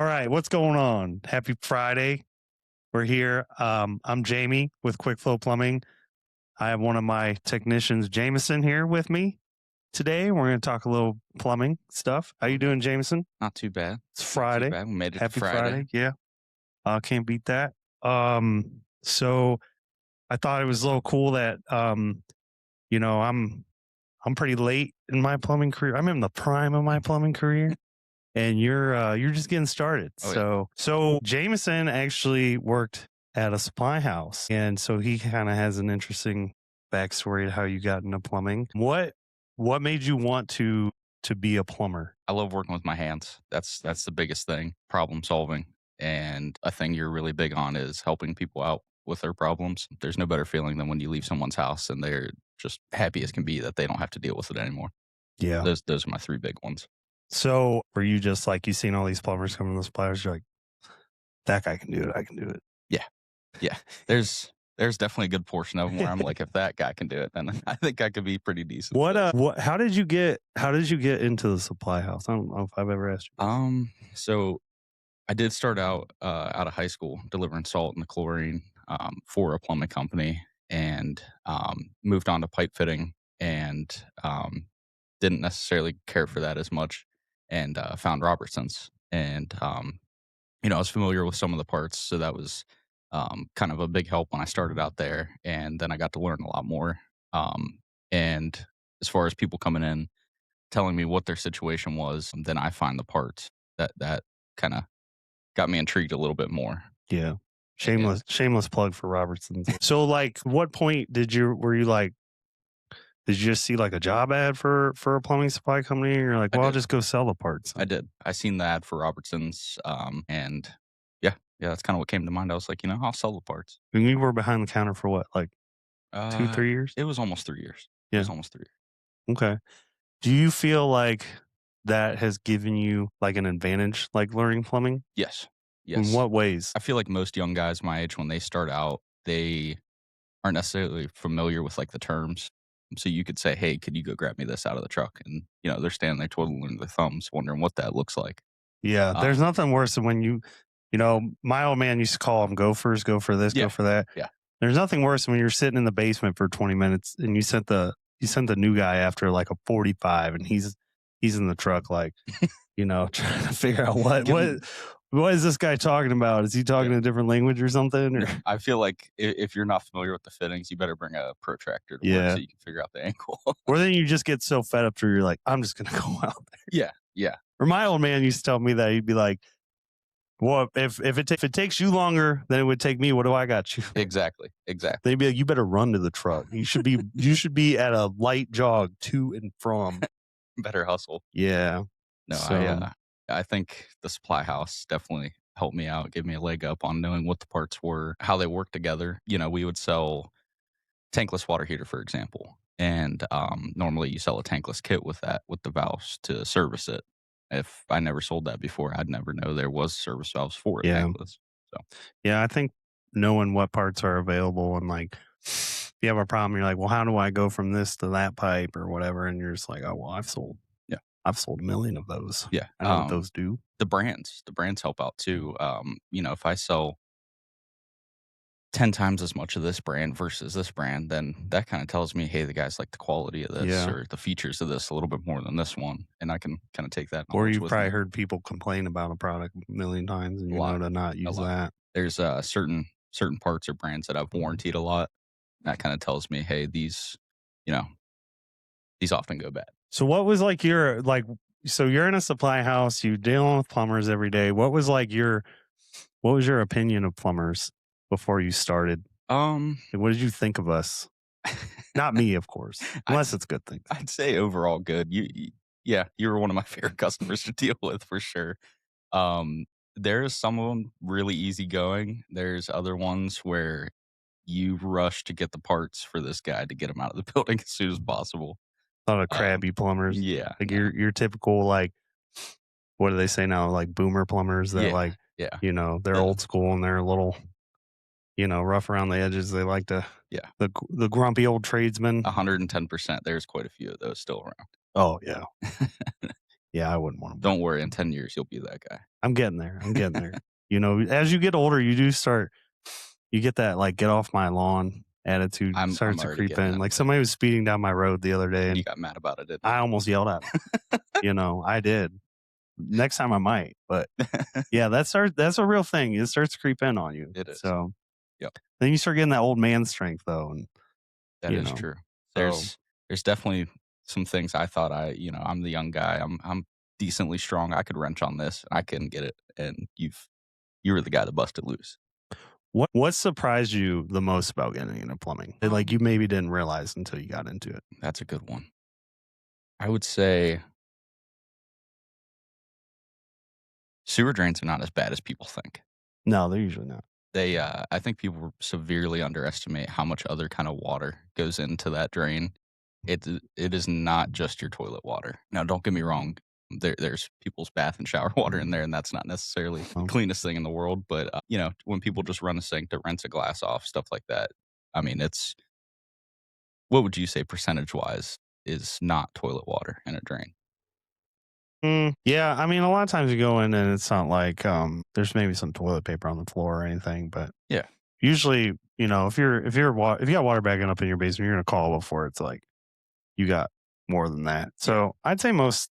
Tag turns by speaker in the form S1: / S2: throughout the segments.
S1: All right, what's going on? Happy Friday. We're here. I'm Jamie with QuickFlow Plumbing. I have one of my technicians, Jameson, here with me today. We're going to talk a little plumbing stuff. How you
S2: Okay.
S1: doing, Jameson?
S2: Not too bad.
S1: It's
S2: Not too
S1: Friday.
S2: bad. We made it to
S1: Happy
S2: Friday.
S1: Friday. Yeah. Can't beat that. So I thought it was a little cool that you know, I'm pretty late in my plumbing career. I'm in the prime of my plumbing career. And you're just getting started.
S2: Oh yeah.
S1: So Jameson actually worked at a supply house, and so he kind of has an interesting backstory to how you got into plumbing. What made you want to be a plumber?
S2: I love working with my hands. That's the biggest thing. Problem solving. And a thing you're really big on is helping people out with their problems. There's no better feeling than when you leave someone's house and they're just happy as can be that they don't have to deal with it anymore.
S1: Yeah.
S2: Those are my three big ones.
S1: So were you just like you seen all these plumbers coming to the supply house? You're like, that guy can do it. I can do it.
S2: Yeah. Yeah. There's definitely a good portion of them where I'm like, if that guy can do it, then I think I could be pretty decent.
S1: What how did you get into the supply house? I don't know if I've ever asked you.
S2: So I did start out of high school delivering salt and chlorine for a plumbing company, and moved on to pipe fitting, and didn't necessarily care for that as much, and found Robertsons, and I was familiar with some of the parts, so that was kind of a big help when I started out there, and then I got to learn a lot more. And as far as people coming in telling me what their situation was, then I find the parts that kind of got me intrigued a little bit more.
S1: Yeah.
S2: And
S1: Shameless plug for Robertson's. So like what point were you like did you just see like a job ad for a plumbing supply company and you're like,
S2: I
S1: well, I'll
S2: did.
S1: just go sell the parts?
S2: I did. I seen the ad for Robertsons, and yeah, that's kind of what came to mind. I was like, I'll sell the parts.
S1: And you were behind the counter for what, like two,
S2: Uh,
S1: 3 years?
S2: it was almost 3 years. It
S1: Yeah.
S2: was almost 3 years.
S1: Okay. Do you feel like that has given you like an advantage, like learning plumbing?
S2: Yes,
S1: In
S2: yes.
S1: what ways?
S2: I feel like most young guys my age, when they start out, they aren't necessarily familiar with like the terms. So you could say, "Hey, could you go grab me this out of the truck?" And they're standing there twiddling their thumbs, wondering what that looks like.
S1: Yeah. There's
S2: Um,
S1: nothing worse than when my old man used to call them gophers, go for this, go
S2: yeah,
S1: for that.
S2: yeah,
S1: There's nothing worse than when you're sitting in the basement for 20 minutes and you sent the new guy after like a 45 and he's in the truck like, trying to figure out what
S2: give
S1: what
S2: them.
S1: what is this guy talking about? Is he talking
S2: Yeah.
S1: a different language or something? Or
S2: I feel like if you're not familiar with the fittings, you better bring a protractor to work
S1: yeah.
S2: so you can figure out the angle.
S1: Or then you just get so fed up to you're like, I'm just gonna go out there.
S2: Yeah, yeah,
S1: Or my old man used to tell me that he'd be like, well, if it takes you longer than it would take me, what do I got you?
S2: exactly, exactly.
S1: They'd be like, you better run to the truck. You should be at a light jog to and from.
S2: Better hustle.
S1: Yeah.
S2: No,
S1: So
S2: I think the supply house definitely helped me out, gave me a leg up on knowing what the parts were, how they work together. We would sell tankless water heater, for example, and normally you sell a tankless kit with that, with the valves to service it. If I never sold that before, I'd never know there was service valves for a
S1: yeah.
S2: tankless. So
S1: Yeah, I think knowing what parts are available and like if you have a problem, you're like, well, how do I go from this to that pipe or whatever? And you're just like, oh well,
S2: yeah,
S1: I've sold a million of those.
S2: yeah.
S1: I know what those do.
S2: The brands help out too. If I sell 10 times as much of this brand versus this brand, then that kind of tells me, hey, the guys like the quality of this
S1: Yeah.
S2: or the features of this a little bit more than this one. And I can kind of take that
S1: Or
S2: knowledge
S1: you've
S2: with me.
S1: probably heard people complain about a product a million times and
S2: A
S1: you know
S2: lot,
S1: to not
S2: a
S1: use
S2: lot.
S1: that.
S2: There's certain parts or brands that I've warranted a lot. That kind of tells me, hey, you know, these often go bad.
S1: So what was like your like so you're in a supply house, you dealing with plumbers every day. What was your opinion of plumbers before you started?
S2: Um,
S1: Like, what did you think of us? Not me, of course,
S2: I'd
S1: unless it's good things.
S2: I'd say overall good. Yeah, you were one of my favorite customers to deal with for sure. There's some of them really easygoing. There's other ones where you rush to get the parts for this guy to get him out of the building as soon as possible.
S1: A lot of
S2: Um,
S1: crabby plumbers.
S2: yeah,
S1: Like
S2: no,
S1: your typical like what do they say now? Like boomer plumbers that
S2: yeah,
S1: like,
S2: yeah,
S1: they're
S2: the,
S1: old school and they're a little, rough around the edges. They like to
S2: yeah,
S1: the grumpy old tradesman.
S2: 110%. There's quite a few of those still
S1: Oh yeah.
S2: around.
S1: Yeah, I wouldn't wanna work.
S2: Don't worry, in 10 years, you'll be that guy.
S1: I'm getting there, I'm getting there. You know, as you get older, you do start you get that, like, "Get off my lawn" attitude
S2: I'm
S1: starts to
S2: already
S1: creep
S2: getting
S1: in.
S2: that
S1: Like,
S2: way,
S1: somebody was speeding down my road the other day,
S2: and you
S1: and
S2: got mad about it, didn't
S1: I almost yelled at him, you know, I did. Next time I might, but
S2: you?
S1: yeah, that's a real thing. It starts to creep in on you.
S2: It is.
S1: So,
S2: Yep,
S1: then you start getting that old man strength though, and,
S2: that
S1: you
S2: is
S1: know,
S2: true.
S1: so
S2: There's definitely some things I thought I'm the young guy, I'm decently strong, I could wrench on this, I couldn't get it, and you were the guy that busted loose.
S1: what surprised you the most about getting into plumbing? That, like, you
S2: Um,
S1: maybe didn't realize until you got into it?
S2: that's a good one. I would say sewer drains are not as bad as people think.
S1: No, they're usually not.
S2: I think people severely underestimate how much other kind of water goes into that drain. It is not just your toilet water. Now, don't get me wrong. There's people's bath and shower water in there, and that's not necessarily the
S1: Um,
S2: cleanest thing in the world. But when people just run a sink to rinse a glass off, stuff like that. I mean, it's what would you say percentage wise is not toilet water in a drain?
S1: yeah, I mean, a lot of times you go in and it's not like, there's maybe some toilet paper on the floor or anything, but
S2: Yeah,
S1: usually, you know, if you got water backing up in your basement, you're gonna call before it's like you got more than that.
S2: yeah,
S1: So I'd say most,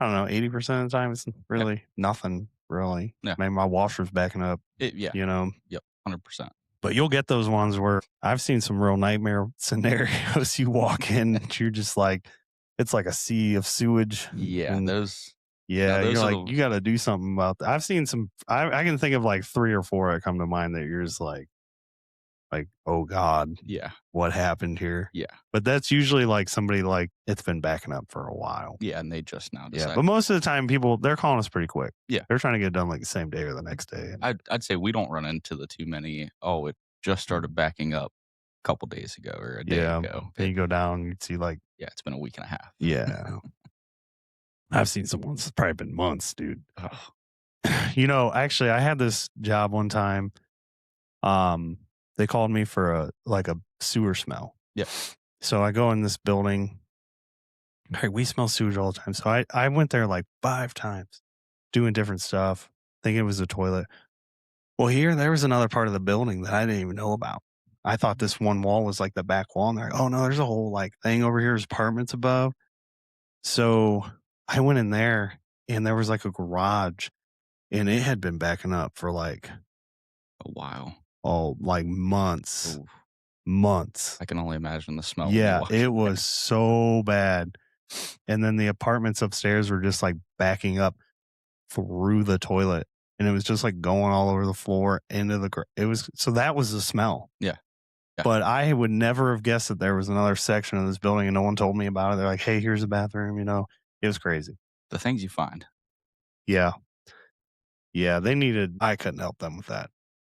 S1: I don't know, 80% of the time it's
S2: yeah,
S1: really nothing really.
S2: yeah.
S1: Maybe my washer's backing up,
S2: Yeah,
S1: you know.
S2: yep, 100%.
S1: But you'll get those ones where I've seen some real nightmare scenarios. You walk in, you're just like, it's like a sea of sewage.
S2: Yeah,
S1: And
S2: those. Now
S1: yeah, you're
S2: those are
S1: like,
S2: the
S1: you got to do something about that. I've seen some, I can think of like three or four that come to mind that you're just like, oh God,
S2: yeah,
S1: what happened here?
S2: yeah,
S1: But that's usually like somebody like it's been backing up for a while.
S2: yeah, and they just now
S1: Yeah.
S2: decided.
S1: But most of the time, people, they're calling us pretty quick.
S2: Yeah.
S1: They're trying to get it done like the same day or the next day.
S2: I'd say we don't run into the too many, "Oh, it just started backing up a couple days ago or a day
S1: Yeah.
S2: ago."
S1: Then you go down, you'd see like,
S2: Yeah, it's been a week and a half.
S1: yeah, I've seen some ones, it's probably been months, dude.
S2: Ugh,
S1: You know, actually, I had this job one time. Um, they called me for a sewer smell.
S2: yeah,
S1: So I go in this building. Hey, we smell sewage all the time. So I went there like 5 times doing different stuff, thinking it was a toilet. Well, here, there was another part of the building that I didn't even know about. I thought this one wall was like the back wall. And they're like, oh, no, there's a whole like thing over here. There's apartments above. So I went in there and there was like a garage and it had been backing up for like,
S2: a while.
S1: oh, like months,
S2: Ooh,
S1: months.
S2: I can only imagine the smell when you
S1: Yeah,
S2: walk
S1: it
S2: in there.
S1: was so bad. And then the apartments upstairs were just like backing up through the toilet. And it was just like going all over the floor into it was, so that was the smell.
S2: Yeah, yeah.
S1: But I would never have guessed that there was another section of this building and no one told me about it. They're like, hey, here's a bathroom, you know. It was crazy.
S2: The things you find.
S1: Yeah. Yeah. They needed, I couldn't help them with that.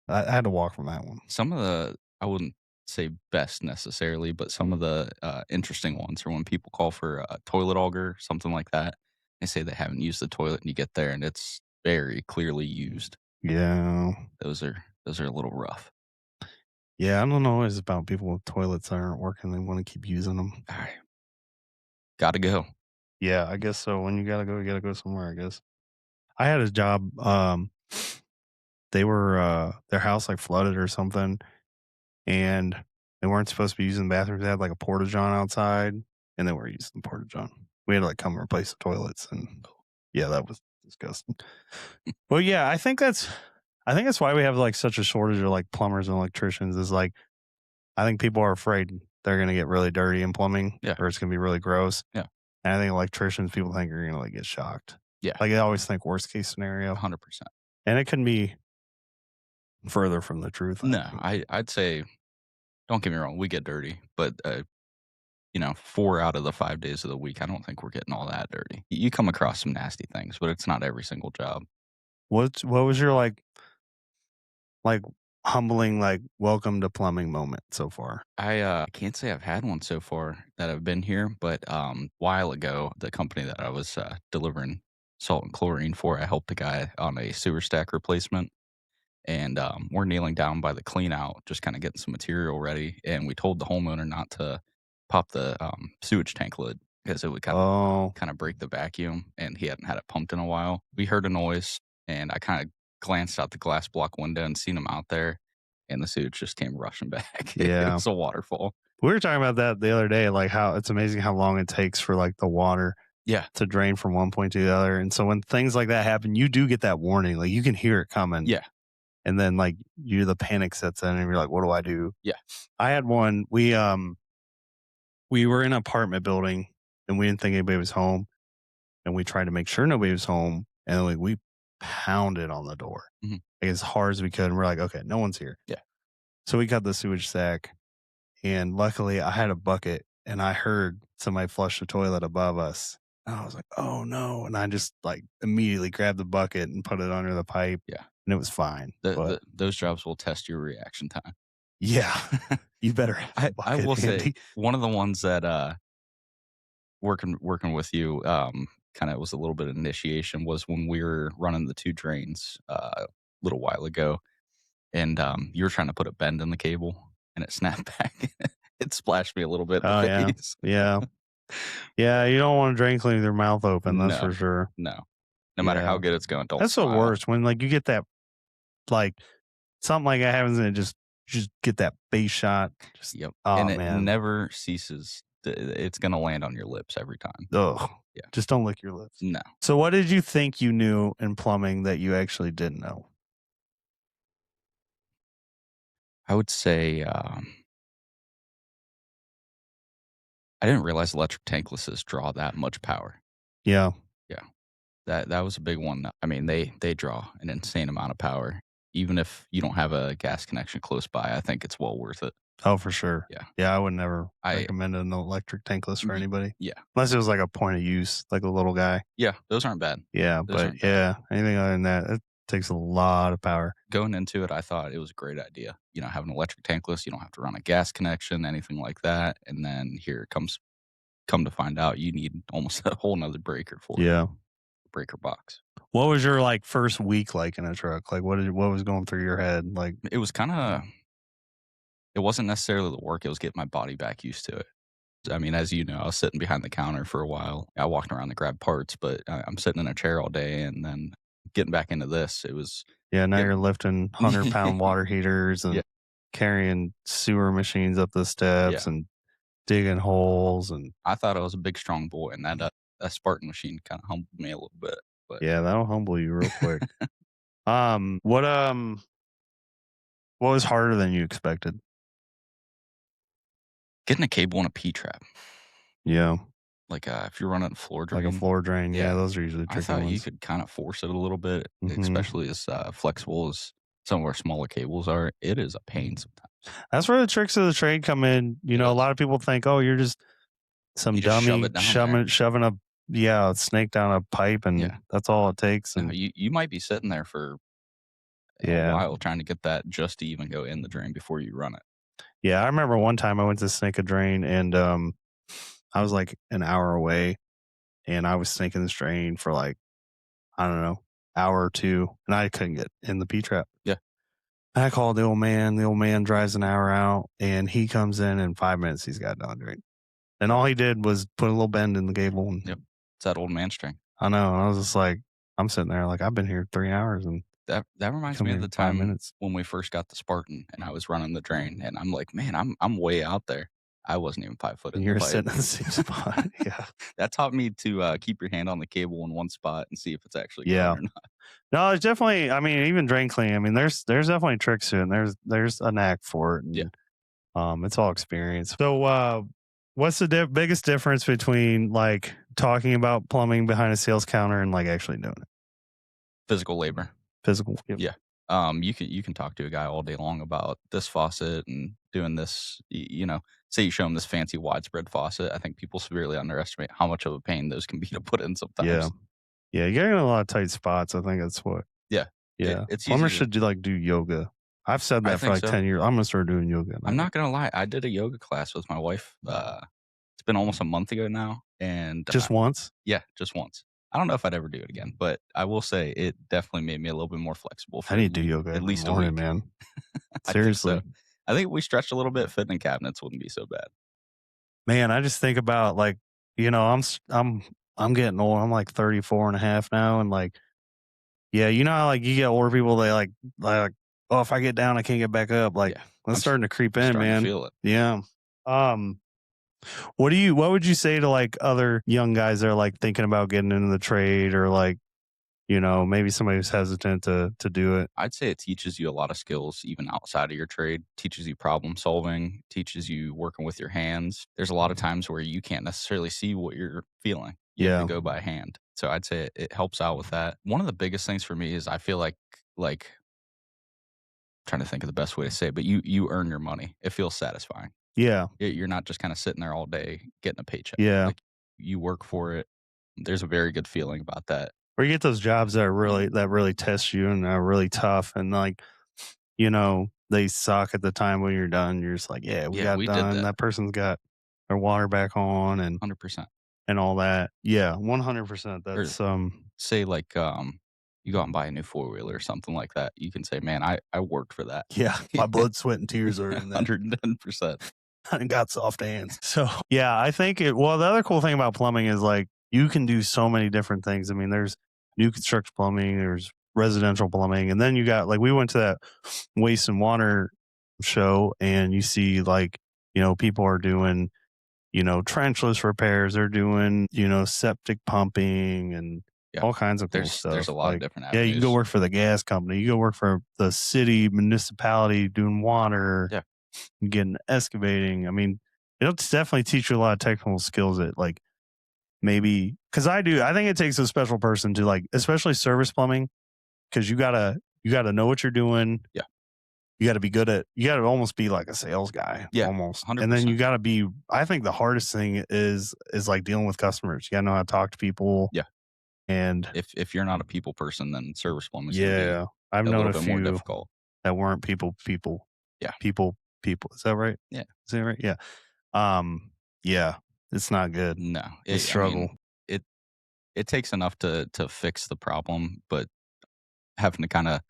S1: I had to walk from that one.
S2: Some of the I wouldn't say best necessarily, but some of the, interesting ones are when people call for a toilet auger, something like that. They say they haven't used the toilet, and you get there, and it's very clearly used.
S1: Yeah.
S2: Those are a little rough.
S1: Yeah, I don't know what it's about people with toilets that aren't working, they wanna keep using them.
S2: Alright, gotta go.
S1: Yeah, I guess so. When you gotta go somewhere, I guess. I had a job, they were, their house, like, flooded or something, and they weren't supposed to be using the bathrooms. They had, like, a porta john outside, and they weren't using the porta john. We had to, like, come and replace the toilets, and yeah, that was disgusting. Well, yeah, I think that's why we have, like, such a shortage of, like, plumbers and electricians is, like, I think people are afraid they're gonna get really dirty in plumbing
S2: Yeah,
S1: or it's gonna be really gross.
S2: yeah,
S1: And I think electricians, people think are gonna, like, get shocked.
S2: yeah,
S1: Like, they always think worst case scenario,
S2: 100%.
S1: and it couldn't be further from the truth, I
S2: No,
S1: think.
S2: I'd say don't get me wrong, we get dirty, but, 4 out of the 5 days of the week, I don't think we're getting all that dirty. You come across some nasty things, but it's not every single job.
S1: What was your, like, humbling, like, welcome to plumbing moment so far?
S2: Can't say I've had one so far that I've been here, but, while ago, the company that I was, delivering salt and chlorine for, I helped a guy on a sewer stack replacement, and, we're kneeling down by the clean out, just kinda getting some material ready, and we told the homeowner not to pop the, sewage tank lid, because it would
S1: Oh,
S2: kinda break the vacuum, and he hadn't had it pumped in a while. We heard a noise, and I kinda glanced out the glass block window and seen him out there, and the sewage just came rushing back. It
S1: yeah.
S2: was a waterfall.
S1: We were talking about that the other day, like how it's amazing how long it takes for like the water
S2: Yeah,
S1: to drain from one point to the other. And so when things like that happen, you do get that warning. Like you can hear it coming.
S2: yeah,
S1: And then like the panic sets in and you're like, what do I do?
S2: yeah,
S1: I had one, we were in an apartment building and we didn't think anybody was home. And we tried to make sure nobody was home. And like we pounded on the door
S2: mhm,
S1: like, as hard as we could. And we're like, okay, no one's here.
S2: yeah,
S1: So we cut the sewage sack. And luckily, I had a bucket and I heard somebody flush the toilet above us. And I was like, oh no. And I just like immediately grabbed the bucket and put it under the pipe
S2: yeah.
S1: and it was fine. But
S2: Those jobs will test your reaction time.
S1: yeah, you better have a
S2: I
S1: bucket
S2: will say,
S1: handy.
S2: one of the ones that, working with you, kinda was a little bit of initiation was when we were running the 2 drains, a little while ago, and, you were trying to put a bend in the cable, and it snapped back. It splashed me a little bit in
S1: Oh,
S2: the
S1: yeah.
S2: face.
S1: Yeah. Yeah. You don't want to drain clean with your mouth open. That's
S2: No,
S1: for sure.
S2: no. No matter how
S1: Yeah.
S2: good it's going, don't
S1: That's the
S2: smile.
S1: worst when like you get that, like something like that happens and it just get that base shot. Just,
S2: Yep,
S1: oh
S2: and it
S1: man.
S2: never ceases. It's gonna land on your lips every time.
S1: Ugh.
S2: Yeah.
S1: Just don't lick your lips.
S2: No.
S1: So what did you think you knew in plumbing that you actually didn't know?
S2: I would say, I didn't realize electric tanklesses draw that much power.
S1: Yeah.
S2: Yeah. That was a big one. I mean, they draw an insane amount of power. Even if you don't have a gas connection close by, I think it's well worth it.
S1: Oh, for sure.
S2: Yeah.
S1: Yeah, I would never
S2: I
S1: recommend an electric tankless for
S2: y
S1: anybody.
S2: yeah.
S1: Unless it was like a point of use, like a little guy.
S2: Yeah, those aren't bad.
S1: Yeah,
S2: Those
S1: but
S2: aren't bad.
S1: yeah, anything other than that, it takes a lot of power.
S2: Going into it, I thought it was a great idea. Have an electric tankless, you don't have to run a gas connection, anything like that, and then here it comes come to find out you need almost a whole 'nother breaker for it,
S1: Yeah.
S2: breaker box.
S1: What was your like first week like in a truck? Like what was going through your head? Like
S2: It was kinda it wasn't necessarily the work, it was getting my body back used to it. I mean, as you know, I was sitting behind the counter for a while. I walked around to grab parts, but I'm sitting in a chair all day and then getting back into this, it was
S1: yeah, now
S2: it
S1: you're lifting 100-pound water heaters
S2: Yeah,
S1: and carrying sewer machines up the
S2: yeah.
S1: steps and digging holes and
S2: I thought I was a big, strong boy, and that Spartan machine kinda humbled me a little bit, but
S1: yeah, that'll humble you real quick. What was harder than you expected?
S2: getting a cable in a P-trap,
S1: Yeah,
S2: like, if you're running a floor
S1: like a
S2: drain,
S1: floor drain. Yeah,
S2: yeah,
S1: those are usually
S2: I
S1: tricky
S2: thought you
S1: ones.
S2: could kinda force it a little bit,
S1: Mhm.
S2: especially as, flexible as some of our smaller cables are. It is a pain sometimes.
S1: That's where the tricks of the trade come in. You
S2: It
S1: know, a
S2: does.
S1: lot of people think, "Oh, you're just some
S2: You just shove
S1: dummy
S2: it down there.
S1: shoving a a snake down a pipe,
S2: Yeah.
S1: and that's all it takes."
S2: No,
S1: And
S2: you might be sitting there for a
S1: yeah,
S2: while trying to get that just to even go in the drain before you run it.
S1: yeah. I remember one time I went to snake a drain, and I was like an hour away, and I was snaking this drain for like I don't know hour or two, and I couldn't get in the P trap.
S2: Yeah.
S1: I called the old man. The old man drives an hour out, and he comes in 5 minutes. He's got done drain. And all he did was put a little bend in the gable, and
S2: Yep. It's that old man string.
S1: I know, and I was just like, I'm sitting there like, I've been here 3 hours, and
S2: That
S1: you
S2: reminds
S1: come
S2: me
S1: here
S2: of the
S1: in 5
S2: time
S1: minutes.
S2: when we first got the Spartan and I was running the drain and I'm like, "Man, I'm way out there." I wasn't even 5 foot
S1: And
S2: in the
S1: you're
S2: pipe.
S1: sitting in the same spot. Yeah.
S2: That taught me to, keep your hand on the cable in one spot and see if it's actually going
S1: Yeah.
S2: or not.
S1: No, it's definitely I mean, even drain cleaning, I mean, there's definitely tricks to it, and there's a knack for it,
S2: Yeah.
S1: and, it's all experience. So, what's the biggest difference between, like, talking about plumbing behind a sales counter and, like, actually doing it?
S2: Physical labor.
S1: Physical. Yep.
S2: Yeah. You can talk to a guy all day long about this faucet and doing this, say you show him this fancy widespread faucet. I think people severely underestimate how much of a pain those can be to put in
S1: Yeah.
S2: sometimes.
S1: Yeah, you're in a lot of tight spots, I think that's what
S2: Yeah.
S1: yeah.
S2: It's easy
S1: Plumbers
S2: to
S1: should do yoga. I've said
S2: I
S1: that for,
S2: think
S1: like,
S2: so.
S1: 10 years. I'm gonna start doing yoga
S2: I'm
S1: now.
S2: not gonna lie, I did a yoga class with my wife, it's been almost a month ago now, and,
S1: Just once?
S2: yeah, just once. I don't know if I'd ever do it again, but I will say it definitely made me a little bit more flexible
S1: I
S2: for
S1: need to do yoga
S2: at
S1: every
S2: least a
S1: morning,
S2: week.
S1: man.
S2: I think so.
S1: Seriously.
S2: I think if we stretched a little bit, fitting in cabinets wouldn't be so bad.
S1: Man, I just think about, like I'm getting old. I'm like 34 and a half now. And like, yeah, you know how like you get older people, like, oh, if I get down, I can't get back up. Like
S2: Yeah,
S1: that's starting to creep
S2: I'm
S1: in,
S2: starting to
S1: man.
S2: feel it.
S1: Yeah. Um, what would you say to like other young guys that are like thinking about getting into the trade or like, maybe somebody who's hesitant to do it?
S2: I'd say it teaches you a lot of skills even outside of your trade, teaches you problem solving, teaches you working with your hands. There's a lot of times where you can't necessarily see what you're feeling. You have to
S1: Yeah.
S2: go by hand. So I'd say it helps out with that. One of the biggest things for me is I feel like trying to think of the best way to say it, but you earn your money. It feels satisfying.
S1: Yeah.
S2: You're not just kind of sitting there all day getting a paycheck.
S1: Yeah.
S2: Like you work for it. There's a very good feeling about that.
S1: Or you get those jobs that really test you and are really tough and like, they suck at the time when you're done. You're just like, yeah, we
S2: Yeah,
S1: got
S2: we did
S1: done.
S2: that
S1: That person's got their water back on and
S2: 100%.
S1: and all that. Yeah, 100%.
S2: Or
S1: That's
S2: say like you go out and buy a new four wheeler or something like that. You can say, "Man, I worked for that."
S1: yeah, my blood, sweat, and tears are in that.
S2: 110%.
S1: I got soft hands. So yeah, I think the other cool thing about plumbing is like you can do so many different things. I mean, there's new construction plumbing, there's residential plumbing, and then you got like we went to that waste and water show and you see like, people are doing, trenchless repairs, they're doing, septic pumping and
S2: Yeah.
S1: all kinds of cool
S2: There's
S1: stuff.
S2: a lot of
S1: Like,
S2: different
S1: yeah, you can go
S2: avenues.
S1: work for the gas company, you go work for the city municipality doing water,
S2: Yeah.
S1: getting excavating. I mean, it'll definitely teach you a lot of technical skills that like maybe because I think it takes a special person to like, especially service plumbing, because you gotta know what you're doing.
S2: Yeah.
S1: You gotta almost be like a sales guy
S2: Yeah.
S1: almost. And then you
S2: 100%.
S1: gotta be I think the hardest thing is like dealing with customers. You gotta know how to talk to people
S2: Yeah.
S1: and
S2: If you're not a people person, then service plumbing is gonna be
S1: yeah. I've
S2: a
S1: known
S2: little
S1: a
S2: bit more
S1: few
S2: difficult.
S1: that weren't people.
S2: Yeah.
S1: People. Is that right?
S2: Yeah.
S1: Is that right? Yeah. Yeah. It's not good.
S2: No.
S1: The
S2: I
S1: struggle.
S2: mean, it takes enough to fix the problem, but having to kinda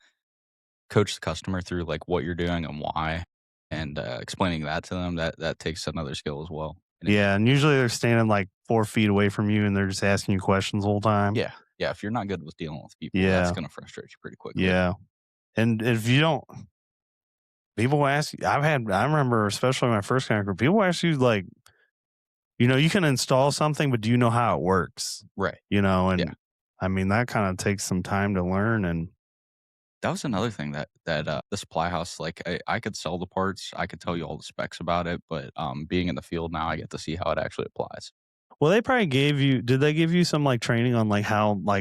S2: coach the customer through, like, what you're doing and why, and, explaining that to them, that takes another skill as well. And if
S1: Yeah, and usually they're standing like 4 feet away from you and they're just asking you questions the whole time.
S2: yeah, yeah, if you're not good with dealing with people, that's
S1: Yeah,
S2: gonna frustrate you pretty quickly.
S1: yeah, and if you don't people ask you I remember especially my first kind of group, people ask you like, you can install something, but do you know how it works?
S2: Right. Yeah.
S1: And I mean, that kinda takes some time to learn and
S2: That was another thing that the supply house, like, I could sell the parts, I could tell you all the specs about it, but, being in the field now, I get to see how it actually applies.
S1: well, they probably did they give you some, like, training on, like,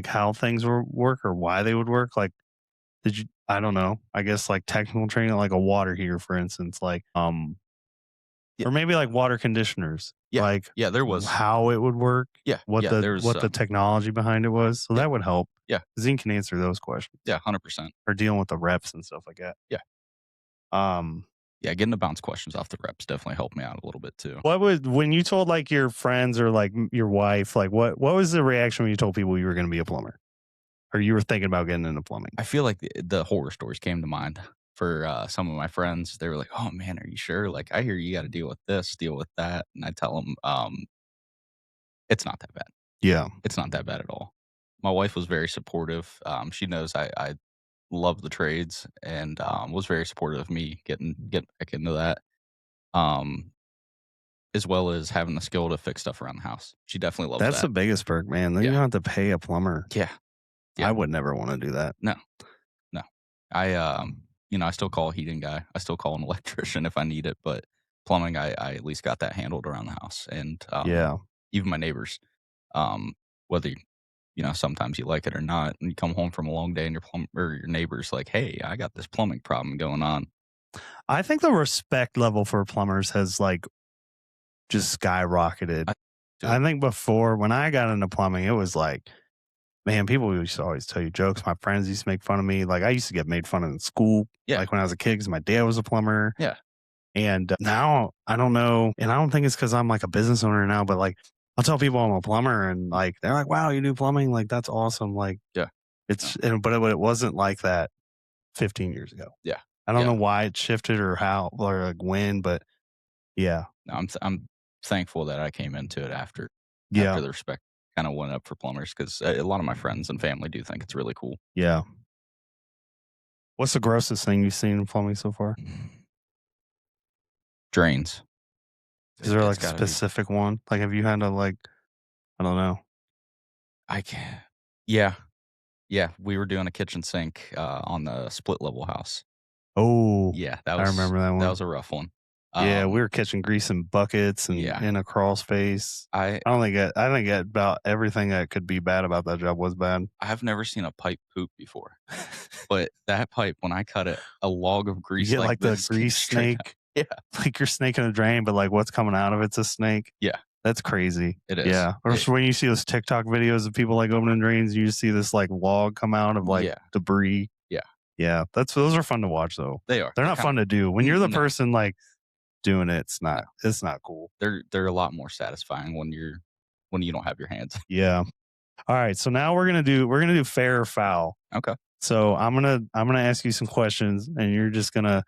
S1: how things were work or why they would work? Like, did you I don't know, I guess, like, technical training, like a water heater, for instance, like,
S2: Yeah.
S1: or maybe, like, water conditioners,
S2: Yeah.
S1: like,
S2: Yeah, there was
S1: how it would work,
S2: yeah,
S1: what
S2: yeah,
S1: the
S2: there's,
S1: what the technology behind it was, so
S2: yeah,
S1: that would help.
S2: yeah,
S1: 'Cause he can answer those questions,
S2: yeah, 100%.
S1: or dealing with the reps and stuff like that.
S2: Yeah.
S1: Um,
S2: Yeah, getting to bounce questions off the reps definitely helped me out a little bit too.
S1: what would when you told, like, your friends or, like, your wife, like, what was the reaction when you told people you were gonna be a plumber? Or you were thinking about getting into plumbing?
S2: I feel like the horror stories came to mind for, some of my friends. They were like, "Oh, man, are you sure? Like, I hear you gotta deal with this, deal with that." And I tell them, "It's not that bad.
S1: Yeah.
S2: It's not that bad at all." My wife was very supportive. She knows I love the trades and, was very supportive of me getting back into that, um, as well as having the skill to fix stuff around the house. She definitely loves
S1: That's the
S2: that.
S1: biggest perk, man, then you
S2: Yeah.
S1: don't have to pay a plumber.
S2: Yeah. Yeah.
S1: I would never wanna do that.
S2: No. No. I, I still call a heating guy. I still call an electrician if I need it, but plumbing, I at least got that handled around the house. And
S1: Yeah.
S2: even my neighbors, whether sometimes you like it or not, and you come home from a long day and your neighbor's like, "Hey, I got this plumbing problem going on."
S1: I think the respect level for plumbers has, like, just skyrocketed.
S2: I
S1: I
S2: too.
S1: think before, when I got into plumbing, it was like, man, people used to always tell you jokes. My friends used to make fun of me. Like, I used to get made fun of in school,
S2: Yeah.
S1: like, when I was a kid, because my dad was a plumber.
S2: Yeah.
S1: And now I don't know. And I don't think it's because I'm like a business owner now, but like, I'll tell people I'm a plumber and like, they're like, wow, you do plumbing? Like, that's awesome. Like,
S2: Yeah. No.
S1: but it wasn't like that 15 years ago.
S2: Yeah.
S1: I don't
S2: Yeah.
S1: know why it shifted or how or like when, but yeah.
S2: No, I'm thankful that I came into it after.
S1: Yeah.
S2: after the respect kinda went up for plumbers 'cause a lot of my friends and family do think it's really cool.
S1: Yeah. What's the grossest thing you've seen in plumbing so far?
S2: Drains.
S1: Is there
S2: It's
S1: like a
S2: gotta be
S1: specific one? Like, have you had to like, I don't know.
S2: I can't Yeah, yeah, we were doing a kitchen sink, on the split level house.
S1: Oh,
S2: Yeah,
S1: I remember that
S2: that
S1: one.
S2: was a rough one.
S1: Yeah, we
S2: Um,
S1: were catching grease in buckets and
S2: yeah,
S1: in a crawl space.
S2: I
S1: I think about everything that could be bad about that job was bad.
S2: I've never seen a pipe poop before, but that pipe, when I cut it, a log of
S1: You
S2: grease
S1: get
S2: like
S1: like the
S2: this came
S1: grease
S2: straight out.
S1: snake,
S2: Yeah,
S1: like you're snaking a drain, but like what's coming out of it's a snake.
S2: yeah,
S1: That's crazy.
S2: it is.
S1: Yeah. Or so when you see those TikTok videos of people like opening drains, you just see this like log come out of like
S2: Yeah,
S1: debris.
S2: yeah,
S1: Yeah. Those are fun to watch though.
S2: they are.
S1: They're
S2: They're
S1: not
S2: kinda
S1: fun to do. When you're the
S2: no,
S1: person like doing it,
S2: no.
S1: it's not cool.
S2: They're a lot more satisfying when you don't have your hands.
S1: Yeah. All right. So now we're gonna do fair or foul.
S2: Okay.
S1: So I'm gonna ask you some questions and you're just gonna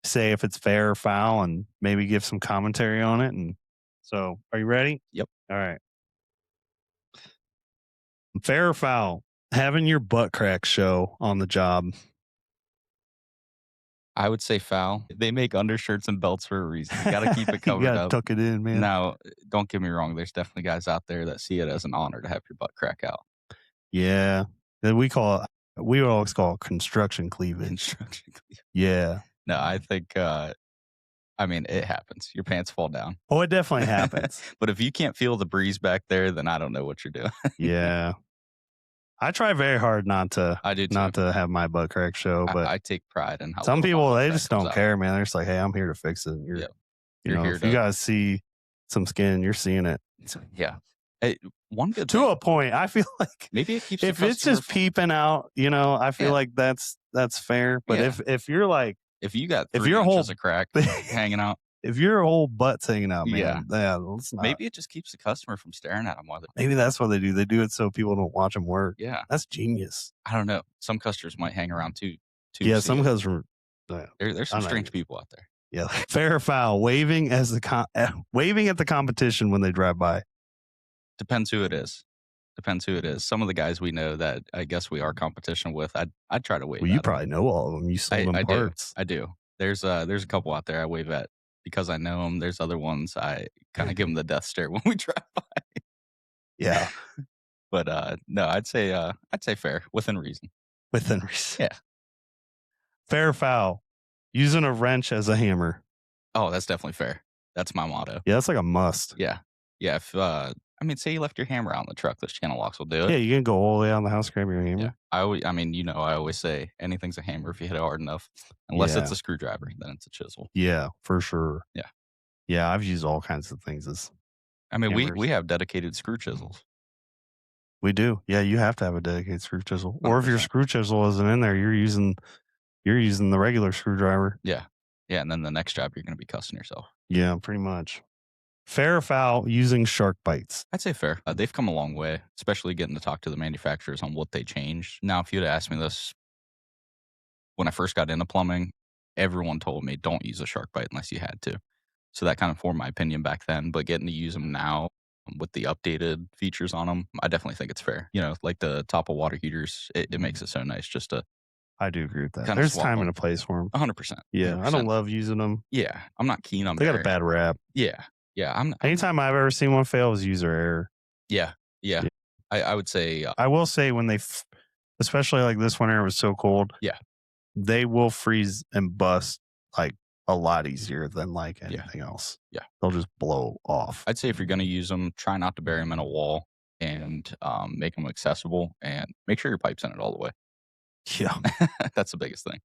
S1: say if it's fair or foul and maybe give some commentary on it. And so are you ready?
S2: Yep.
S1: All right. Fair or foul? Having your butt crack show on the job.
S2: I would say foul. They make undershirts and belts for a reason. You gotta keep it
S1: You
S2: covered
S1: gotta
S2: up.
S1: tuck it in, man.
S2: Now, don't get me wrong, there's definitely guys out there that see it as an honor to have your butt crack out.
S1: Yeah. Then we always call it construction cleavage.
S2: Construction cleat.
S1: Yeah.
S2: No, I think, I mean, it happens. Your pants fall down.
S1: Oh, it definitely happens.
S2: But if you can't feel the breeze back there, then I don't know what you're doing.
S1: Yeah. I try very hard
S2: I do too.
S1: not to have my butt crack show, but
S2: I take pride in how
S1: some
S2: little my
S1: people
S2: butt
S1: they
S2: crack
S1: just
S2: comes
S1: don't
S2: out.
S1: care, man. They're just like, "Hey, I'm here to fix it."
S2: Yeah,
S1: You
S2: you're
S1: know,
S2: here
S1: if you
S2: to
S1: guys see some skin, you're seeing it.
S2: yeah. Hey, one good
S1: To
S2: thing,
S1: a point, I feel like
S2: maybe it keeps the
S1: if it's
S2: customer
S1: just
S2: from
S1: peeping out, you know, I feel
S2: yeah,
S1: like that's fair. But
S2: yeah.
S1: if you're like
S2: If you got
S1: if
S2: 3
S1: your
S2: inches
S1: whole
S2: of crack hanging out,
S1: if your whole butt's hanging out,
S2: yeah,
S1: man, yeah, let's not.
S2: maybe it just keeps the customer from staring at them while they're
S1: Maybe that's what they do. They do it so people don't watch them work.
S2: yeah.
S1: That's genius.
S2: I don't know. Some customers might hang around to
S1: Yeah,
S2: see
S1: some
S2: it.
S1: customers.
S2: There's some
S1: I'm not
S2: strange
S1: even.
S2: people out there.
S1: Yeah, fair or foul, waving at the competition when they drive by.
S2: Depends who it is. Depends who it is. Some of the guys we know that I guess we are competition with, I'd try to wave
S1: Well, you
S2: at 'em.
S1: probably know all of them. You sold them
S2: I do.
S1: parts.
S2: I do. There's a couple out there I wave at because I know them. There's other ones I kinda give them the death stare when we drive by.
S1: Yeah,
S2: But, no, I'd say fair, within reason.
S1: within reason.
S2: Yeah.
S1: Fair or foul, using a wrench as a hammer.
S2: Oh, that's definitely fair. That's my motto.
S1: Yeah, that's like a must.
S2: Yeah. Yeah, if, I mean, say you left your hammer out in the truck, those channel locks will do
S1: Yeah,
S2: it.
S1: you can go all the way out in the house, grab your
S2: Yeah.
S1: hammer.
S2: I mean, I always say anything's a hammer if you hit it hard enough, unless it's
S1: Yeah,
S2: a screwdriver, then it's a chisel.
S1: yeah, for sure.
S2: Yeah.
S1: Yeah, I've used all kinds of things as
S2: I mean, we
S1: hammers.
S2: have dedicated screw chisels.
S1: We do. Yeah, you have to have a dedicated screw chisel. Or if your
S2: 100%.
S1: screw chisel isn't in there, you're using the regular screwdriver.
S2: Yeah. Yeah, and then the next job, you're gonna be cussing yourself.
S1: Yeah, pretty much. Fair or foul, using shark bites.
S2: I'd say fair. They've come a long way, especially getting to talk to the manufacturers on what they changed. Now, if you'd have asked me this when I first got into plumbing, everyone told me don't use a shark bite unless you had to. So that kind of formed my opinion back then. But getting to use them now with the updated features on them, I definitely think it's fair. You know, like the top of water heaters, it makes it so nice just to
S1: I do agree with that.
S2: kind of
S1: There's
S2: swap
S1: time and
S2: them.
S1: a place for them.
S2: 100%.
S1: Yeah, I don't
S2: 100%.
S1: love using them.
S2: Yeah, I'm not keen on
S1: They got a
S2: burying.
S1: bad rap.
S2: Yeah, yeah, I'm not.
S1: Anytime I've ever seen one fail is user error.
S2: Yeah, yeah.
S1: Yeah.
S2: I would say,
S1: I will say when especially like this winter, it was so cold.
S2: yeah,
S1: They will freeze and bust like a lot easier than like
S2: yeah,
S1: anything else.
S2: yeah.
S1: They'll just blow off.
S2: I'd say if you're gonna use them, try not to bury them in a wall and make them accessible, and make sure your pipe's in it all the way.
S1: Yeah.
S2: That's the biggest thing.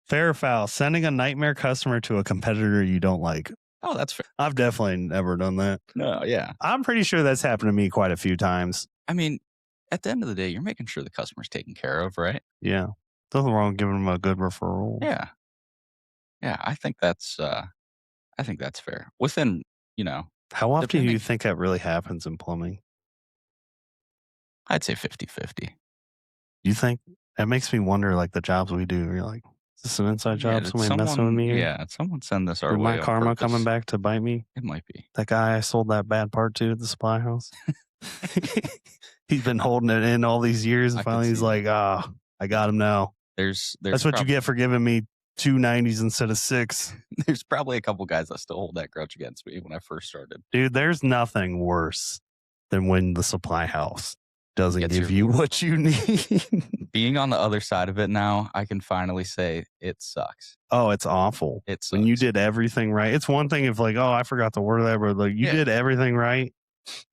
S1: Fair or foul, sending a nightmare customer to a competitor you don't like.
S2: Oh, that's fair.
S1: I've definitely never done that.
S2: No, yeah.
S1: I'm pretty sure that's happened to me quite a few times.
S2: I mean, at the end of the day, you're making sure the customer's taken care of, right?
S1: Yeah. Nothing wrong with giving them a good referral.
S2: Yeah, yeah. I think that's fair. Within, you know,
S1: How often do
S2: depending,
S1: you think that really happens in plumbing?
S2: I'd say 50-50.
S1: You think? That makes me wonder, like the jobs we do. You're like, Is this an inside
S2: Yeah,
S1: job?
S2: did
S1: Somebody messing with
S2: someone
S1: me here?
S2: yeah, did someone send this our
S1: Is my
S2: way on
S1: karma coming
S2: purpose?
S1: back to bite me?
S2: It might be.
S1: That guy I sold that bad part to at the supply house? He's been holding it in all these years, and
S2: I could
S1: finally he's
S2: see that.
S1: like, "Ah, I got him now."
S2: There's
S1: That's what you get for giving me 2 90s instead of 6.
S2: there's probably a couple guys that still hold that grudge against me when I first started.
S1: Dude, there's nothing worse than when the supply house doesn't
S2: Gets
S1: give
S2: your
S1: you
S2: meat.
S1: what you need.
S2: Being on the other side of it now, I can finally say it sucks.
S1: Oh, it's awful.
S2: It
S1: When you
S2: sucks.
S1: did everything right. It's one thing if like, "Oh, I forgot to order that," but like you
S2: Yeah.
S1: did everything right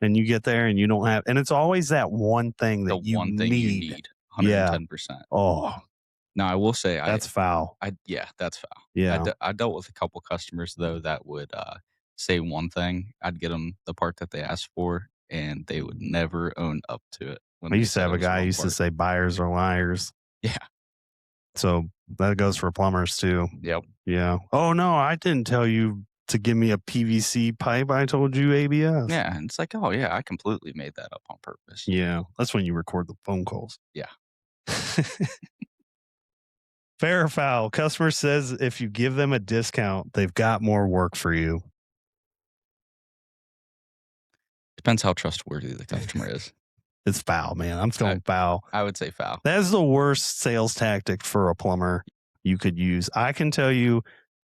S1: and you get there and you don't have, and it's always that one thing
S2: The
S1: that you
S2: one thing you
S1: need.
S2: need,
S1: Yeah.
S2: 110%.
S1: Oh,
S2: Now, I will say
S1: that's foul.
S2: yeah, that's foul.
S1: Yeah.
S2: I dealt with a couple customers, though, that would, say one thing. I'd get them the part that they asked for, and they would never own up to it when
S1: I
S2: they
S1: used to
S2: said
S1: have
S2: it
S1: a
S2: was the
S1: guy who
S2: wrong
S1: used to
S2: part.
S1: say buyers are liars.
S2: Yeah.
S1: So that goes for plumbers too.
S2: Yep.
S1: Yeah. Oh no, I didn't tell you to give me a PVC pipe. I told you ABS.
S2: Yeah, and it's like, "Oh, yeah, I completely made that up on purpose."
S1: Yeah. That's when you record the phone calls.
S2: Yeah.
S1: Fair or foul? Customer says if you give them a discount, they've got more work for you.
S2: Depends how trustworthy the customer is.
S1: It's foul, man. I'm
S2: I
S1: going foul.
S2: I would say foul.
S1: That is the worst sales tactic for a plumber you could use. I can tell you,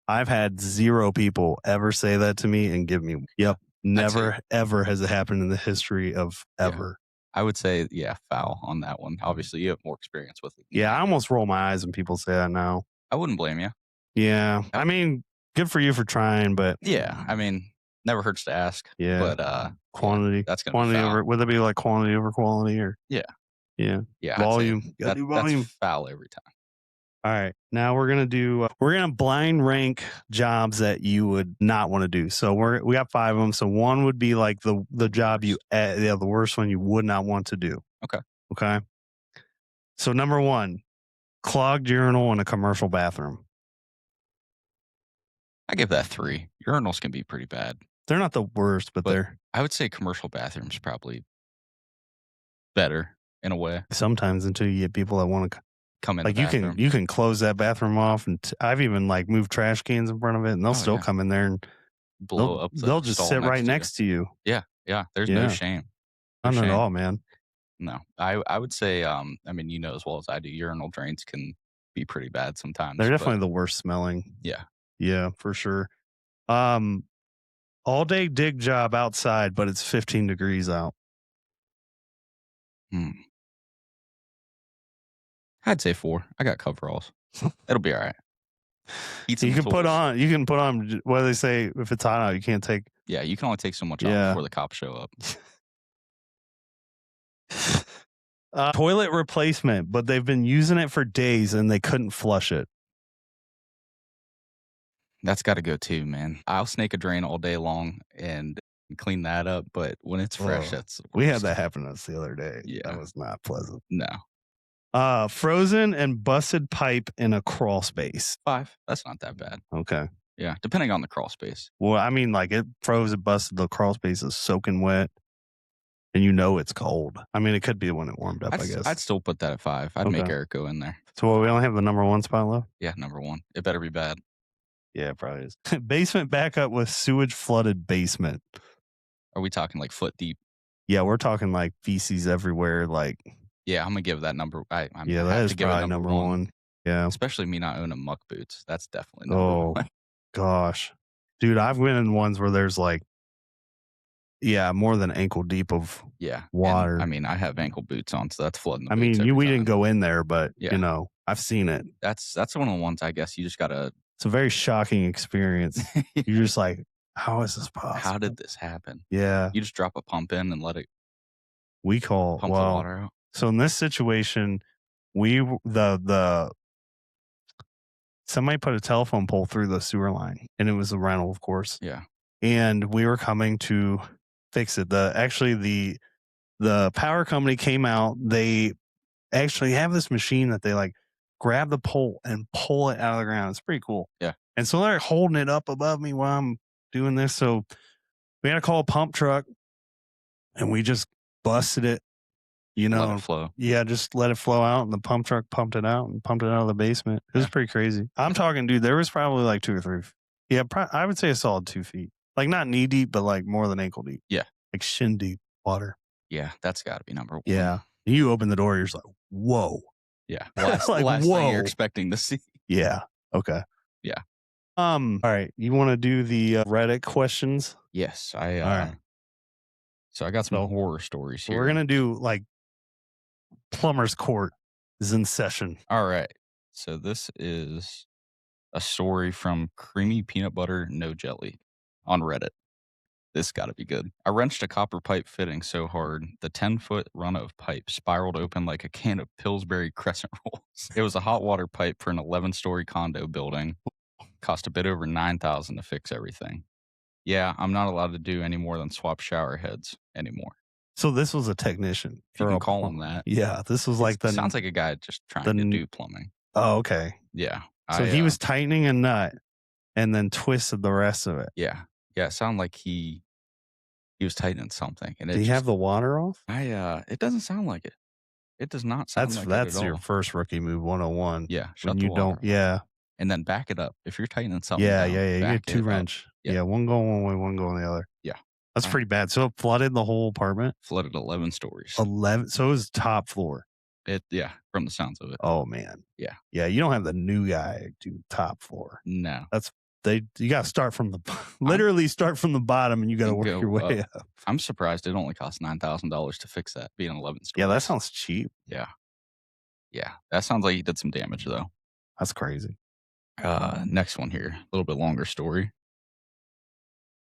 S1: I've had 0 people ever say that to me and give me, yep, never, ever has it happened in the history of
S2: Yeah.
S1: ever.
S2: I would say, yeah, foul on that one. Obviously, you have more experience with it than
S1: Yeah,
S2: me.
S1: I almost roll my eyes when people say that now.
S2: I wouldn't blame you.
S1: Yeah. I mean, good for you for trying, but
S2: Yeah, I mean, never hurts to ask.
S1: yeah,
S2: But,
S1: quantity,
S2: that's gonna be
S1: quantity
S2: foul.
S1: over, would that be like quantity over quality or?
S2: Yeah.
S1: Yeah.
S2: Yeah, I'd say
S1: Volume. Gotta do
S2: that's
S1: volume.
S2: foul every time.
S1: All right. Now we're gonna blind rank jobs that you would not want to do. So we got 5 of them. So one would be like the job you, the worst one you would not want to do.
S2: Okay.
S1: Okay. So number 1, clogged urinal in a commercial bathroom.
S2: I give that 3. Urinals can be pretty bad,
S1: They're not the worst, but
S2: but
S1: they're
S2: I would say commercial bathrooms probably better in a way.
S1: sometimes until you get people that want to,
S2: Come in
S1: like,
S2: the bathroom.
S1: you can close that bathroom off, and I've even like moved trash cans in front of it, and they'll
S2: Oh,
S1: still
S2: yeah.
S1: come in there and
S2: Blow up the
S1: they'll just
S2: stall
S1: sit right
S2: to you.
S1: next to you.
S2: Yeah, yeah, there's no
S1: Yeah,
S2: shame. No
S1: not at
S2: shame.
S1: all, man.
S2: No. I would say, I mean, you know as well as I do, urinal drains can be pretty bad sometimes,
S1: They're
S2: but
S1: definitely the worst smelling.
S2: yeah.
S1: Yeah, for sure. Um, all day dig job outside, but it's 15 degrees out.
S2: Hmm. I'd say 4. I got coveralls. It'll be alright. Heat
S1: You
S2: some
S1: can put
S2: tools.
S1: on, what do they say? If it's hot out, you can't take.
S2: Yeah, you can only take so much off
S1: Yeah.
S2: before the cops show up.
S1: Toilet replacement, but they've been using it for days and they couldn't flush it.
S2: That's gotta go too, man. I'll snake a drain all day long and clean that up, but when it's fresh,
S1: Oh,
S2: that's the
S1: we had
S2: worst.
S1: that happen to us the other day.
S2: Yeah.
S1: That was not pleasant.
S2: No.
S1: Frozen and busted pipe in a crawl space.
S2: 5. That's not that bad.
S1: Okay.
S2: Yeah, depending on the crawl space.
S1: Well, I mean, like it froze and busted. The crawl space is soaking wet, and you know it's cold. I mean, it could be when it warmed up. I guess.
S2: I'd still put that at 5. I'd make
S1: Okay.
S2: Eric go in there.
S1: So we only have the number 1 spot left.
S2: Yeah, number 1. It better be bad.
S1: Yeah, it probably is. Basement backup with sewage flooded basement.
S2: Are we talking like foot deep?
S1: Yeah, we're talking like feces everywhere. Like,
S2: Yeah, I'm gonna give that number. I
S1: yeah, that
S2: have
S1: is
S2: to give it
S1: probably number 1. Yeah.
S2: Especially me not owning muck boots. That's definitely number
S1: Oh
S2: 1.
S1: gosh, dude, I've been in ones where there's like, yeah, more than ankle deep of
S2: Yeah,
S1: water.
S2: and, I mean, I have ankle boots on, so that's flooding the
S1: I
S2: boots
S1: mean,
S2: every
S1: we
S2: time.
S1: didn't go in there, but
S2: Yeah.
S1: you know, I've seen it.
S2: That's one of the ones I guess you just gotta.
S1: It's a very shocking experience. You're just like, how is this possible?
S2: How did this happen?
S1: Yeah,
S2: You just drop a pump in and let it
S1: we call
S2: pump the water out.
S1: So in this situation, the somebody put a telephone pole through the sewer line, and it was a rental, of course.
S2: Yeah.
S1: And we were coming to fix it. The power company came out. They actually have this machine that they like grab the pole and pull it out of the ground. It's pretty cool.
S2: Yeah.
S1: And so they're holding it up above me while I'm doing this. So we had to call a pump truck, and we just busted it You
S2: Let it
S1: know,
S2: flow.
S1: yeah, just let it flow out, and the pump truck pumped it out and pumped it out of the basement. It was
S2: Yeah.
S1: pretty crazy. I'm talking, dude, there was probably like 2 or 3 yeah, I would say a solid 2 feet. Like, not knee deep, but, like, more than ankle deep.
S2: Yeah.
S1: Like, shin deep water.
S2: Yeah, that's gotta be number 1.
S1: Yeah. You open the door, you're just like, "Whoa."
S2: Yeah.
S1: Like,
S2: Last thing you're
S1: "Whoa."
S2: expecting to see.
S1: Yeah. Okay.
S2: Yeah.
S1: Alright, you wanna do the, Reddit questions?
S2: Yes,
S1: Alright.
S2: so I got some
S1: So,
S2: horror stories
S1: we're
S2: here.
S1: gonna do, like, plumber's court is in session.
S2: Alright. So this is a story from Creamy Peanut Butter No Jelly on Reddit. This gotta be good. I wrenched a copper pipe fitting so hard, the 10-foot run of pipe spiraled open like a can of Pillsbury crescent rolls. It was a hot water pipe for an 11-story condo building. Cost a bit over $9,000 to fix everything. Yeah, I'm not allowed to do any more than swap shower heads anymore.
S1: So this was a technician
S2: If you
S1: for
S2: can
S1: a
S2: call him that.
S1: Yeah, this was like
S2: It sounds like a guy just trying to
S1: the
S2: do plumbing.
S1: Oh, okay.
S2: Yeah.
S1: So he was tightening a nut and then twisted the rest of it.
S2: Yeah. Yeah, it sounded like he was tightening something, and
S1: Did he have the water off?
S2: it doesn't sound like it. It does not sound like it at
S1: That's your
S2: all.
S1: first rookie move 101.
S2: Yeah, shut
S1: When
S2: the
S1: you
S2: water
S1: don't
S2: off.
S1: Yeah.
S2: And then back it up. If you're tightening something
S1: Yeah,
S2: down,
S1: yeah, yeah. You
S2: back
S1: get 2
S2: it up.
S1: wrench.
S2: Yeah.
S1: Yeah, one going one way, one going the other.
S2: Yeah.
S1: That's pretty bad. So it flooded the whole apartment?
S2: Flooded 11 stories.
S1: 11 So it was top floor.
S2: Yeah, from the sounds of it.
S1: Oh, man.
S2: Yeah.
S1: Yeah, you don't have the new guy do top floor.
S2: No.
S1: You gotta start from the literally start from the bottom, and you gotta work your way up.
S2: I'm surprised it only cost $9,000 to fix that, being 11 stories.
S1: Yeah, that sounds cheap.
S2: Yeah. Yeah. That sounds like he did some damage, though.
S1: That's crazy.
S2: Next one here, a little bit longer story.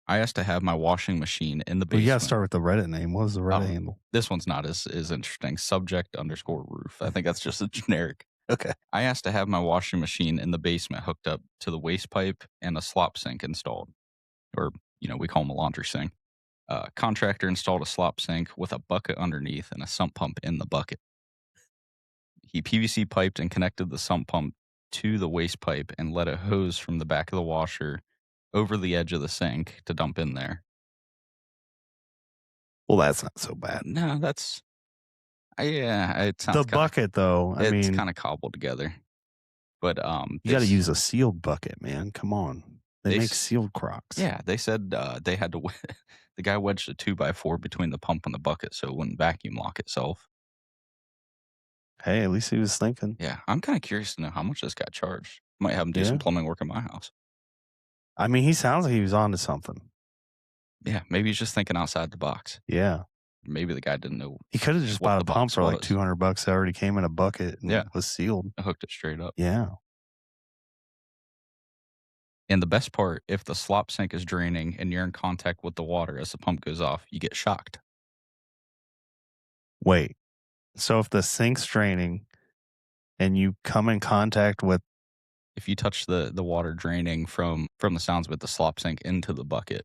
S2: I asked to have my washing machine in the
S1: Well,
S2: basement.
S1: you gotta start with the Reddit name. What was the Reddit handle?
S2: This one's not as interesting. Subject_roof. I think that's just a generic.
S1: Okay.
S2: I asked to have my washing machine in the basement hooked up to the waste pipe and a slop sink installed. Or, we call them a laundry sink. Contractor installed a slop sink with a bucket underneath and a sump pump in the bucket. He PVC piped and connected the sump pump to the waste pipe and let a hose from the back of the washer over the edge of the sink to dump in there.
S1: Well, that's not so bad.
S2: No, it sounds
S1: The bucket, though,
S2: it's kind of cobbled together. But
S1: you got to use a sealed bucket, man. Come on, they make sealed Crocs.
S2: Yeah, they said they had to. The guy wedged a 2x4 between the pump and the bucket so it wouldn't vacuum lock itself.
S1: Hey, at least he was thinking.
S2: Yeah, I'm kind of curious to know how much this guy charged. Might have him do some plumbing work in my house.
S1: I mean, he sounds like he was onto something.
S2: Yeah, maybe he's just thinking outside the box.
S1: Yeah.
S2: Maybe the guy didn't know.
S1: He could have just bought a pump for like $200 that already came in a bucket and was sealed.
S2: I hooked it straight up.
S1: Yeah.
S2: And the best part, if the slop sink is draining and you're in contact with the water as the pump goes off, you get shocked.
S1: Wait. So if the sink's draining and you come in contact with...
S2: If you touch the water draining from the sounds with the slop sink into the bucket,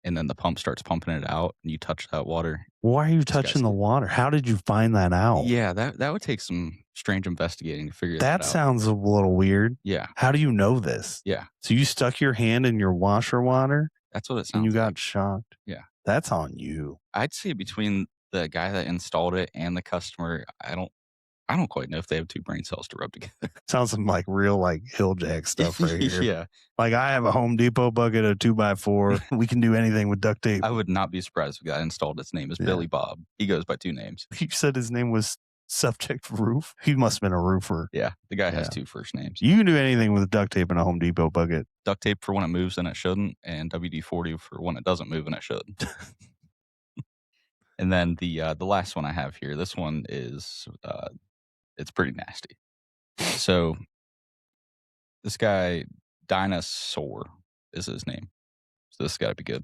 S2: and then the pump starts pumping it out, and you touch that water.
S1: Why are you touching the water? How did you find that out?
S2: Yeah, that would take some strange investigating to figure that out.
S1: That sounds a little weird.
S2: Yeah.
S1: How do you know this?
S2: Yeah.
S1: So you stuck your hand in your washer water?
S2: That's what it sounds
S1: like. And you got
S2: like.
S1: shocked?
S2: Yeah.
S1: That's on you.
S2: I'd say between the guy that installed it and the customer, I don't quite know if they have two brain cells to rub together.
S1: Sounds like real hill jack stuff right here.
S2: Yeah.
S1: Like, I have a Home Depot bucket of 2x4. We can do anything with duct tape.
S2: I would not be surprised if the guy installed his name is Billy Bob. He goes by two names.
S1: You said his name was Subject Roof? He must have been a roofer.
S2: Yeah. The guy has two first names.
S1: You can do anything with duct tape in a Home Depot bucket.
S2: Duct tape for when it moves and it shouldn't, and WD-40 for when it doesn't move and it should. And then the last one I have here, this one is it's pretty nasty. So this guy, Dinosaur is his name. So this got to be good.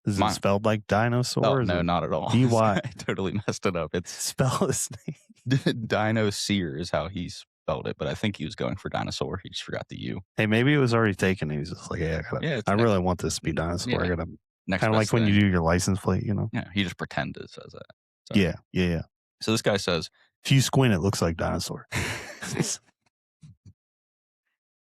S1: Is it spelled like dinosaur?
S2: Oh, no, not at all.
S1: D-Y.
S2: I totally messed it up. It's
S1: spell his name.
S2: Dinosaur is how he spelled it, but I think he was going for dinosaur. He just forgot the U.
S1: Hey, maybe it was already taken. He was just like, I really want this to be dinosaur.
S2: Yeah.
S1: I gotta kind of like when you do your license plate,
S2: Yeah, he just pretended it says that.
S1: So. Yeah.
S2: So this guy says,
S1: if you squint, it looks like dinosaur.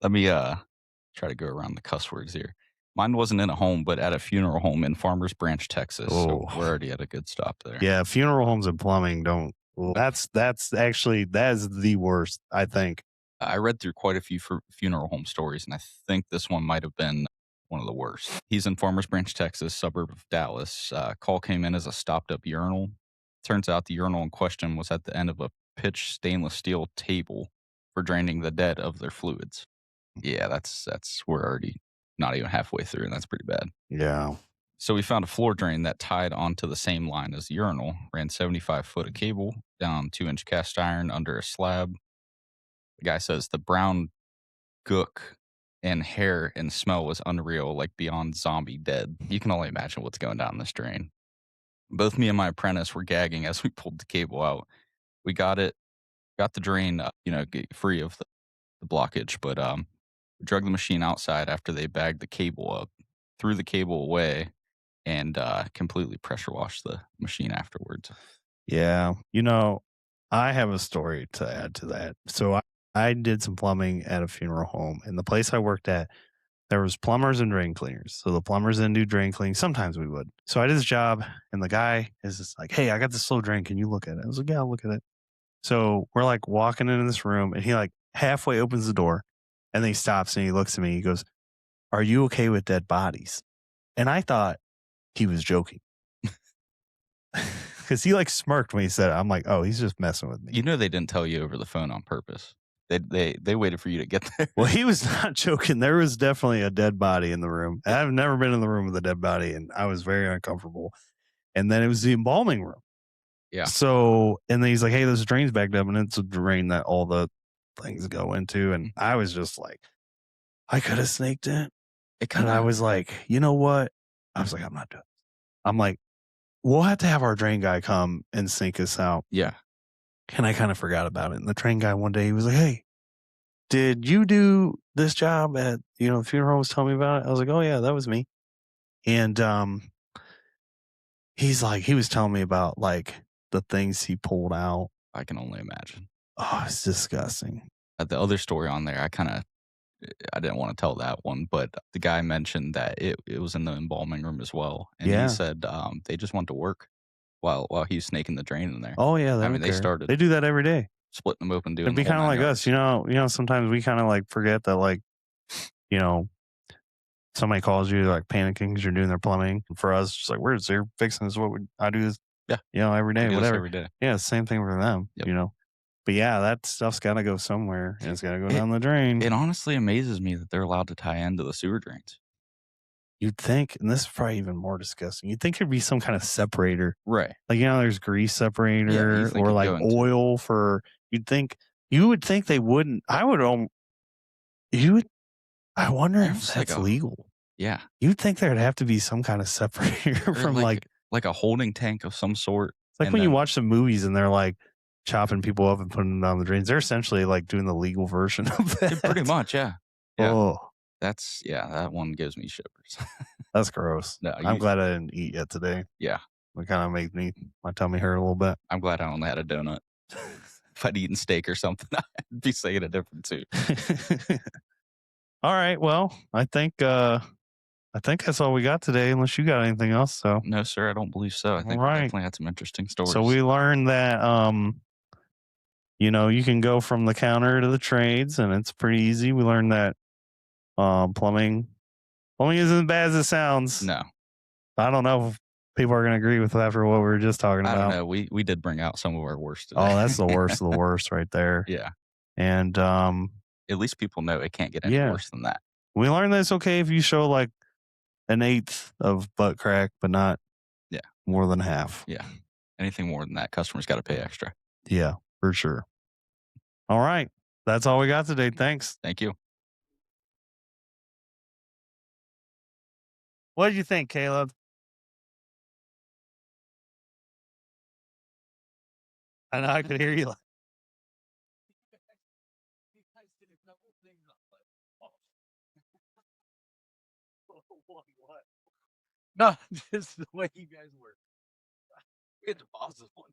S2: Let me try to go around the cuss words here. Mine wasn't in a home, but at a funeral home in Farmers Branch, Texas. So we're already at a good stop there.
S1: Yeah, funeral homes and plumbing don't Well, that's actually that is the worst, I think.
S2: I read through quite a few funeral home stories, and I think this one might have been one of the worst. He's in Farmers Branch, Texas, suburb of Dallas. Call came in as a stopped up urinal. Turns out the urinal in question was at the end of a pitched stainless steel table for draining the dead of their fluids. Yeah, that's we're already not even halfway through, and that's pretty bad.
S1: Yeah.
S2: So we found a floor drain that tied onto the same line as the urinal, ran 75 foot of cable down 2-inch cast iron under a slab. The guy says the brown gook and hair and smell was unreal, like beyond zombie dead. You can only imagine what's going down this drain. Both me and my apprentice were gagging as we pulled the cable out. We got the drain, free of the blockage, but we drug the machine outside after they bagged the cable up, threw the cable away, and completely pressure washed the machine afterwards.
S1: Yeah. I have a story to add to that. So I did some plumbing at a funeral home, and the place I worked at, there was plumbers and drain cleaners. So the plumbers didn't do drain cleaning. Sometimes we would. So I did this job, and the guy is just like, "Hey, I got this slow drain. Can you look at it?" I was like, "Yeah, I'll look at it." So we're like walking into this room, and he like halfway opens the door, and then he stops and he looks at me. He goes, "Are you okay with dead bodies?" And I thought he was joking because he like smirked when he said it. I'm like, "Oh, he's just messing with me."
S2: You know they didn't tell you over the phone on purpose. They waited for you to get there.
S1: Well, he was not joking. There was definitely a dead body in the room.
S2: Yeah.
S1: I've never been in the room with a dead body, and I was very uncomfortable. And then it was the embalming room.
S2: Yeah.
S1: So, and then he's like, "Hey, this drain's backed up," and it's a drain that all the things go into. And I was just like, I could have snaked it.
S2: It
S1: And I
S2: kinda
S1: was like, you know what? I was like, I'm not doing this. I'm like, we'll have to have our drain guy come and snake us out.
S2: yeah.
S1: And I kind of forgot about it. And the train guy one day, he was like, "Hey, did you do this job at, the funeral was telling me about it?" I was like, "Oh yeah, that was me." And he's like, he was telling me about like the things he pulled out.
S2: I can only imagine.
S1: Oh, it's disgusting.
S2: The other story on there, I didn't wanna tell that one, but the guy mentioned that it was in the embalming room as well, and he
S1: Yeah.
S2: said, they just went to work while he was snaking the drain in there.
S1: Oh yeah, they
S2: I mean,
S1: don't
S2: they
S1: care.
S2: started
S1: They do that every day.
S2: splitting them open,
S1: It'd
S2: doing the
S1: be
S2: whole
S1: kind of
S2: 9
S1: like us,
S2: yards.
S1: sometimes we kind of like forget that like, you know, somebody calls you like panicking because you're doing their plumbing. And for us, it's just like, we're just here fixing this. I do this,
S2: Yeah,
S1: every
S2: we
S1: day,
S2: do this
S1: whatever.
S2: every day.
S1: Yeah, same thing for them,
S2: Yep.
S1: But yeah, that stuff's got to go somewhere and it's got to go
S2: It
S1: down the drain.
S2: it honestly amazes me that they're allowed to tie into the sewer drains.
S1: You'd think, and this is probably even more disgusting. You'd think there'd be some kind of separator,
S2: Right.
S1: like there's grease
S2: Yeah, you
S1: separator
S2: think
S1: or
S2: it'd
S1: like
S2: go into
S1: oil for. You would think they wouldn't. I would. You would. I wonder if
S2: almost like
S1: that's
S2: a
S1: legal.
S2: yeah,
S1: You'd think there'd have to be some kind of separator
S2: or
S1: from like.
S2: like a holding tank of some sort,
S1: It's like
S2: and
S1: when you
S2: then
S1: watch some movies and they're like chopping people up and putting them down the drains. They're essentially like doing the legal version of
S2: pretty
S1: that.
S2: much, yeah. Yeah.
S1: Oh,
S2: That one gives me shivers.
S1: that's gross.
S2: No,
S1: I'm glad I didn't eat yet today.
S2: yeah,
S1: It kind of made my tummy hurt a little bit.
S2: I'm glad I only had a donut. If I'd eaten steak or something, I'd be saying a different tune.
S1: All right. Well, I think that's all we got today, unless you got anything else. So,
S2: No, sir, I don't believe so. I
S1: all
S2: think we
S1: right.
S2: definitely had some interesting
S1: So
S2: stories.
S1: we learned that you can go from the counter to the trades, and it's pretty easy. We learned that plumbing isn't as bad as it sounds.
S2: No,
S1: I don't know if people are going to agree with after what we were just talking
S2: I don't
S1: about.
S2: know. We did bring out some of our worst today.
S1: Oh, that's the worst of the worst right there.
S2: Yeah.
S1: And
S2: At least people know it can't get any
S1: yeah,
S2: worse than that.
S1: we learned that it's okay if you show like an eighth of butt crack, but not
S2: Yeah.
S1: more than half.
S2: Yeah. Anything more than that, customers got to pay extra.
S1: Yeah, for sure. All right. That's all we got today. Thanks.
S2: Thank you.
S1: What did you think, Caleb? I know I could hear you. No, just the way you guys were. We had to pause this one.